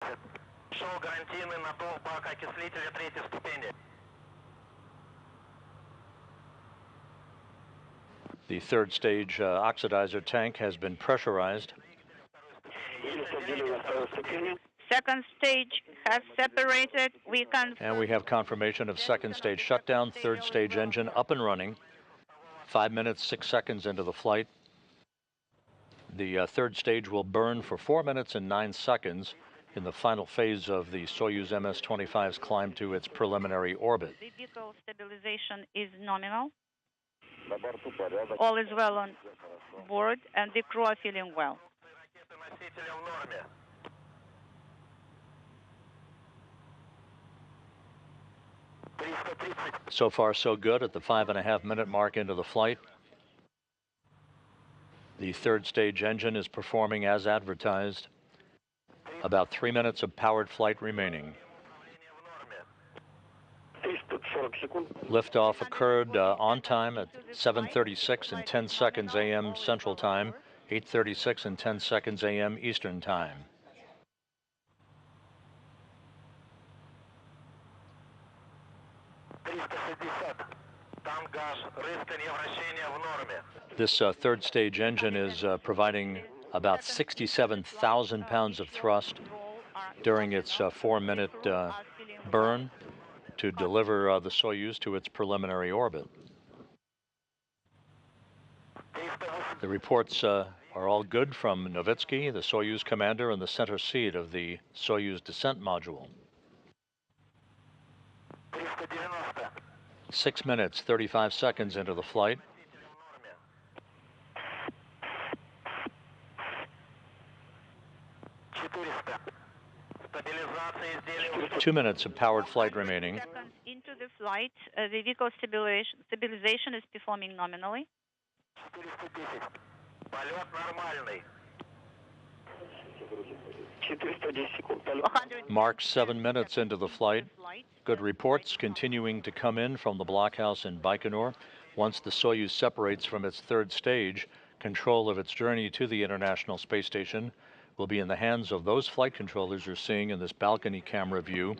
Шел гарантийный надув бак окислителя третьей ступени. The third stage oxidizer tank has been pressurized. Second stage has separated. And we have confirmation of second stage shutdown, third stage engine up and running. 5 minutes, 6 seconds into the flight. The third stage will burn for 4 minutes and 9 seconds in the final phase of the Soyuz MS-25's climb to its preliminary orbit. The vehicle stabilization is nominal. All is well on board, and the crew are feeling well. So far, so good at the 5.5 minute mark into the flight. The third stage engine is performing as advertised. About 3 minutes of powered flight remaining. Liftoff occurred on time at 7:36 and 10 seconds a.m. Central Time, 8:36 and 10 seconds a.m. Eastern Time. This third stage engine is providing about 67,000 pounds of thrust during its 4-minute burn to deliver the Soyuz to its preliminary orbit. The reports are all good from Novitskiy, the Soyuz commander in the center seat of the Soyuz descent module. 6 minutes, 35 seconds into the flight. Two minutes of powered flight remaining. Seconds into the flight, the vehicle stabilization is performing nominally. Mark 7 minutes into the flight. Good reports continuing to come in from the blockhouse in Baikonur. Once the Soyuz separates from its third stage, control of its journey to the International Space Station will be in the hands of those flight controllers you're seeing in this balcony camera view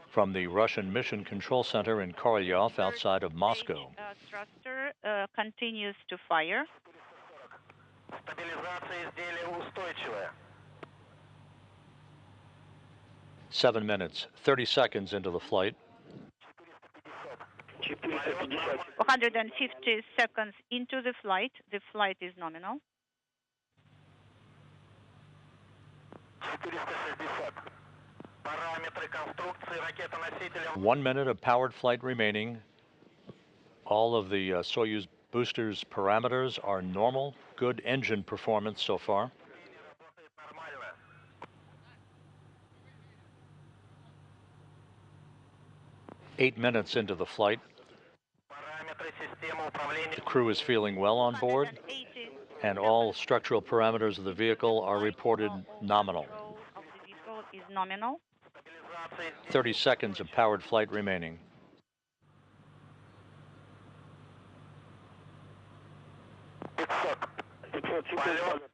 from the Russian Mission Control Center in Korolyov outside of Moscow. Thruster continues to fire. 7 minutes, 30 seconds into the flight. 150 seconds into the flight. The flight is nominal. 1 minute of powered flight remaining. All of the Soyuz boosters' parameters are normal. Good engine performance so far. Eight minutes into the flight. The crew is feeling well on board, and all structural parameters of the vehicle are reported nominal. 30 seconds of powered flight remaining.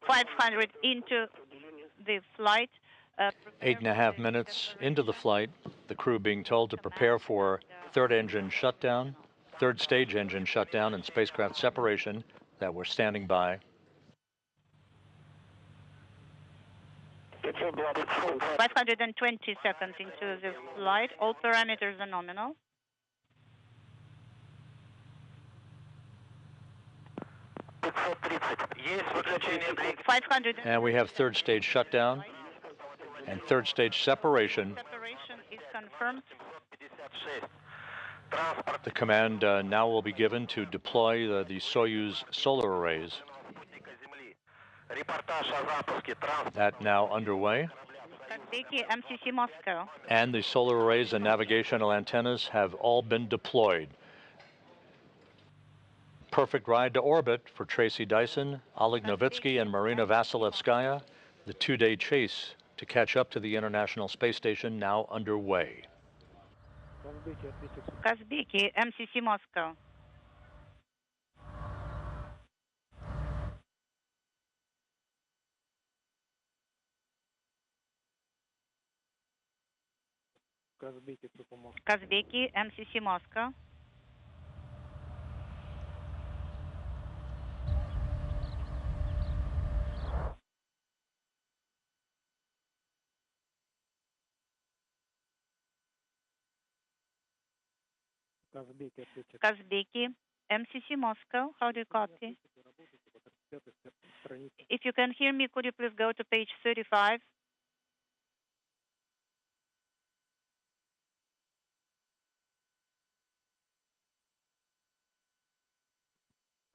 .500 into the flight. 8.5 minutes into the flight, the crew being told to prepare for third stage engine shutdown and spacecraft separation that we're standing by. 520 seconds into the flight. All parameters are nominal. And we have third stage shutdown and third stage separation. Separation is confirmed. The command now will be given to deploy the Soyuz solar arrays. That now underway. MCC Moscow. And the solar arrays and navigational antennas have all been deployed. Perfect ride to orbit for Tracy Dyson, Oleg Novitskiy, and Marina Vasilevskaya. The 2-day chase to catch up to the International Space Station now underway. Kazbeki, MCC Moscow. Kazbeki, MCC Moscow. Kazbeki, MCC Moscow. How do you copy? If you can hear me, could you please go to page 35?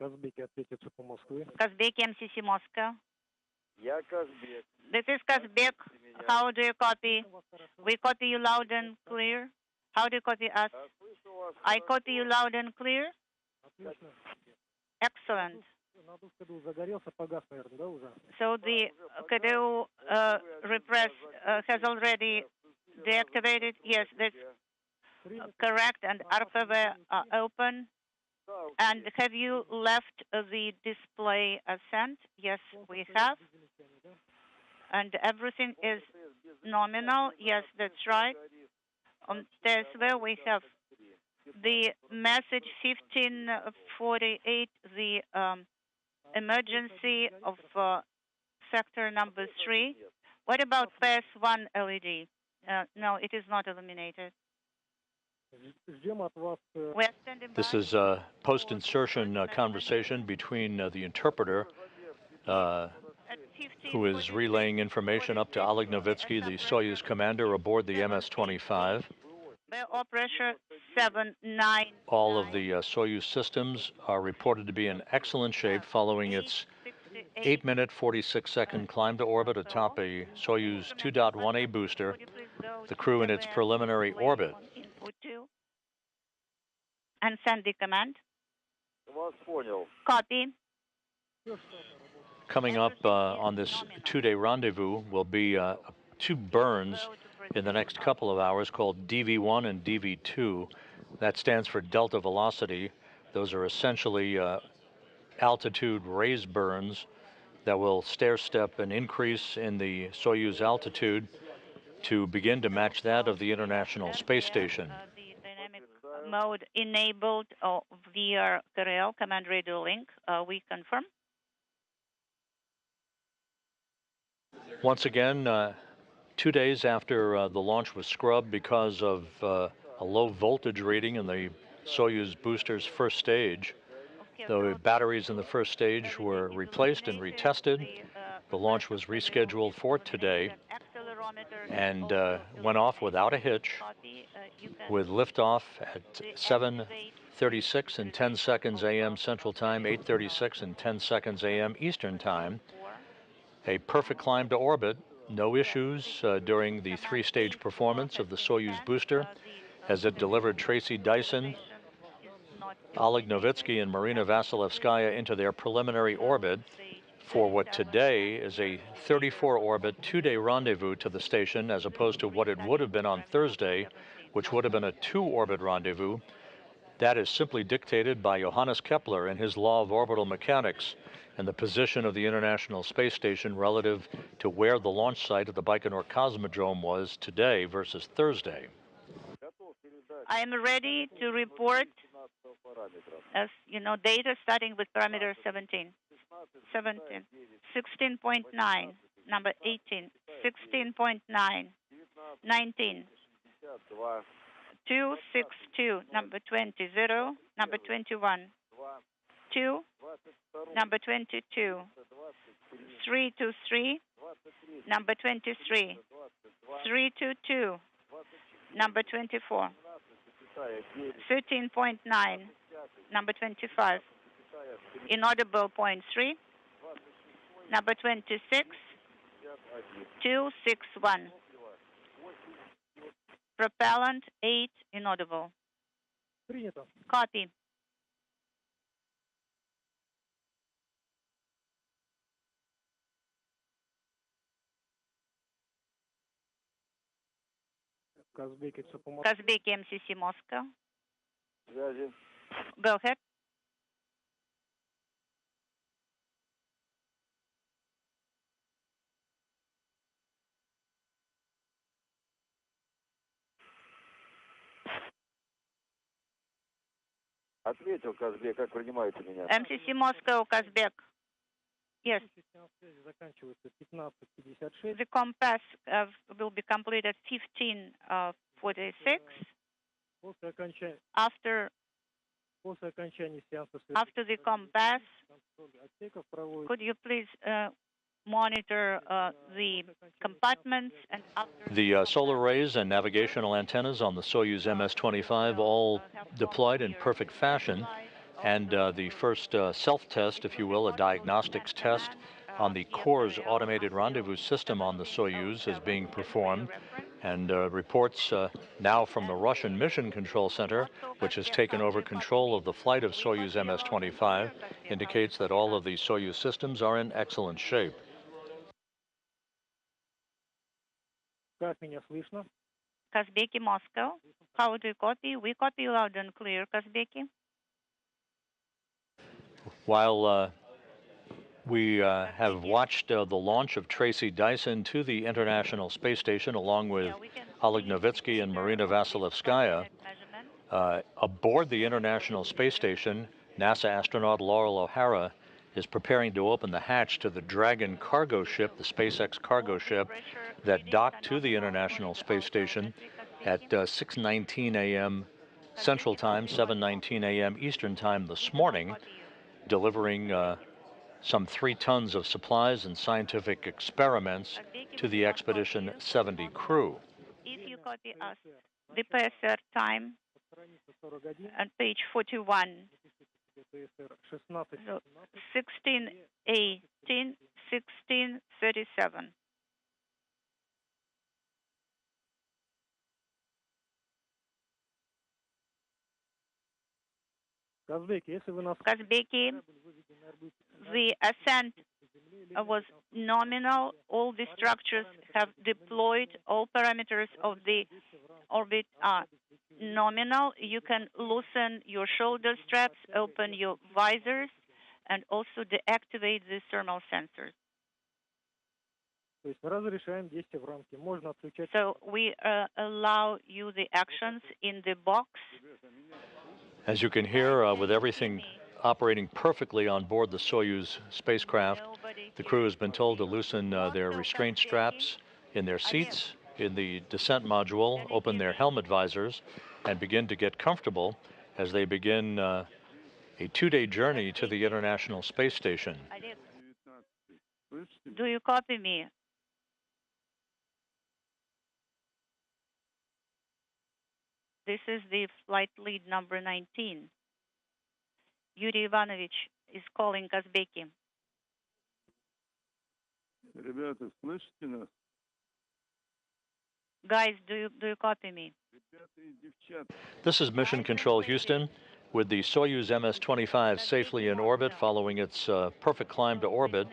Kazbeki, MCC Moscow. This is Kazbek. How do you copy? We copy you loud and clear. How do you copy us? I copy you loud and clear. Excellent. So the KDU repress has already deactivated. Yes, that's correct. And RFV are open. And have you left the display ascent? Yes, we have. And everything is nominal. Yes, that's right. On TSV, we have the message 1548, the emergency of sector number 3. What about PS1 LED? No, it is not illuminated. This is a post-insertion conversation between the interpreter who is relaying information up to Oleg Novitskiy, the Soyuz commander aboard the MS-25. Pressure 799. All of the Soyuz systems are reported to be in excellent shape following its 8-minute, 46-second climb to orbit atop a Soyuz 2.1A booster, the crew in its preliminary orbit. And send the command. Copy. Coming up on this 2-day rendezvous will be 2 burns in the next couple of hours called DV1 and DV2. That stands for delta velocity. Those are essentially altitude raise burns that will stair-step an increase in the Soyuz altitude to begin to match that of the International Space Station. The dynamic mode enabled via KRL, command radio link. We confirm. Once again, 2 days after the launch was scrubbed because of a low voltage reading in the Soyuz booster's first stage, the batteries in the first stage were replaced and retested. The launch was rescheduled for today and went off without a hitch with liftoff at 7:36 and 10 seconds a.m. Central Time, 8:36 and 10 seconds a.m. Eastern Time. A perfect climb to orbit, no issues during the 3-stage performance of the Soyuz booster as it delivered Tracy Dyson, Oleg Novitskiy, and Marina Vasilevskaya into their preliminary orbit for what today is a 34-orbit 2-day rendezvous to the station, as opposed to what it would have been on Thursday, which would have been a 2-orbit rendezvous. That is simply dictated by Johannes Kepler and his law of orbital mechanics and the position of the International Space Station relative to where the launch site of the Baikonur Cosmodrome was today versus Thursday. I am ready to report, as you know, data starting with parameter 17, 16.9, number 18, 16.9, 19, 262, number 20, 0, number 21, 2, number 22, 323, number 23, 322, number 24, 13.9, number 25, inaudible 0.3, number 26, 261, propellant 8, inaudible. Copy. Kazbeki, MCC Moscow. Go ahead. MCC Moscow, Kazbek. Yes. The compass will be complete at 15:46. After the compass, could you please monitor the compartments and after the solar arrays and navigational antennas on the Soyuz MS-25 all deployed in perfect fashion, and the first self-test, if you will, a diagnostics test on the core's automated rendezvous system on the Soyuz is being performed, and reports now from the Russian Mission Control Center, which has taken over control of the flight of Soyuz MS-25, indicates that all of the Soyuz systems are in excellent shape. Kazbeki, Moscow. How do you copy? We copy loud and clear, Kazbeki. While we have watched the launch of Tracy Dyson to the International Space Station along with Oleg Novitskiy and Marina Vasilevskaya, aboard the International Space Station, NASA astronaut Laurel O'Hara is preparing to open the hatch to the Dragon cargo ship, the SpaceX cargo ship, that docked to the International Space Station at 6:19 a.m. Central Time, 7:19 a.m. Eastern Time this morning, delivering some 3 tons of supplies and scientific experiments to the Expedition 70 crew. If you copy us, the PSR time on page 41, so 16:18, 16:37. Kazbeki, the ascent was nominal. All the structures have deployed. All parameters of the orbit are nominal. You can loosen your shoulder straps, open your visors, and also deactivate the thermal sensors. So we allow you the actions in the box. As you can hear, with everything operating perfectly on board the Soyuz spacecraft, the crew has been told to loosen their restraint straps in their seats in the descent module, open their helmet visors, and begin to get comfortable as they begin a 2-day journey to the International Space Station. Do you copy me? This is the flight lead number 19. Yuri Ivanovich is calling Kazbeki. Guys, do you copy me? This is Mission Control Houston, with the Soyuz MS-25 safely in orbit following its perfect climb to orbit.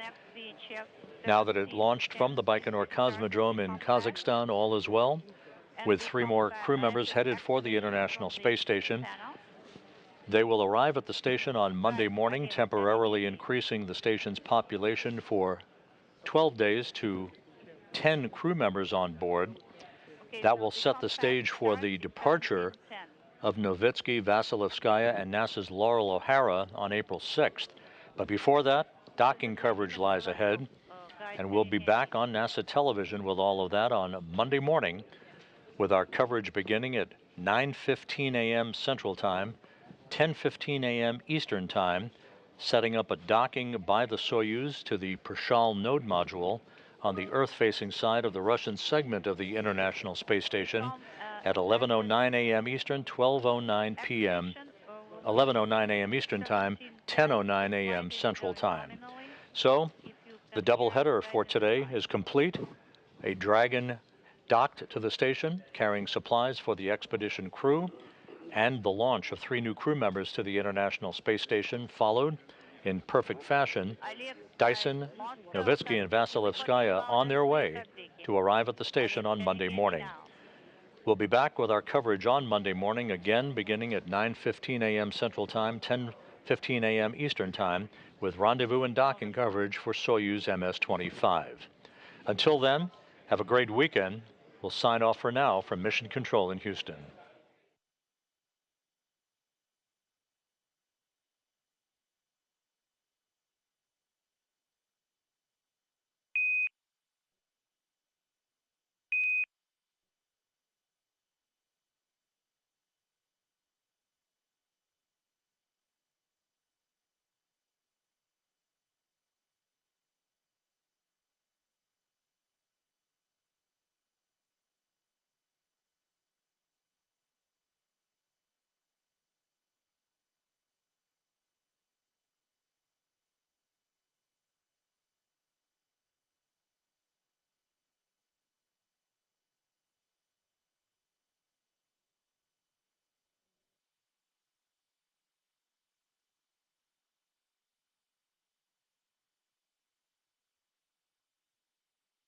Now that it launched from the Baikonur Cosmodrome in Kazakhstan, all is well, with 3 more crew members headed for the International Space Station. They will arrive at the station on Monday morning, temporarily increasing the station's population for 12 days to 10 crew members on board. That will set the stage for the departure of Novitskiy, Vasilevskaya, and NASA's Laurel O'Hara on April 6th. But before that, docking coverage lies ahead, and we'll be back on NASA television with all of that on Monday morning, with our coverage beginning at 9:15 a.m. Central Time, 10:15 a.m. Eastern Time, setting up a docking by the Soyuz to the Prishal node module on the Earth-facing side of the Russian segment of the International Space Station at 11:09 a.m. Eastern, 12:09 p.m., 11:09 a.m. Eastern Time, 10:09 a.m. Central Time. So, the doubleheader for today is complete. A Dragon docked to the station, carrying supplies for the expedition crew, and the launch of 3 new crew members to the International Space Station followed in perfect fashion. Dyson, Novitskiy, and Vasilevskaya on their way to arrive at the station on Monday morning. We'll be back with our coverage on Monday morning, again beginning at 9:15 a.m. Central Time, 10:15 a.m. Eastern Time, with rendezvous and docking coverage for Soyuz MS-25. Until then, have a great weekend. We'll sign off for now from Mission Control in Houston.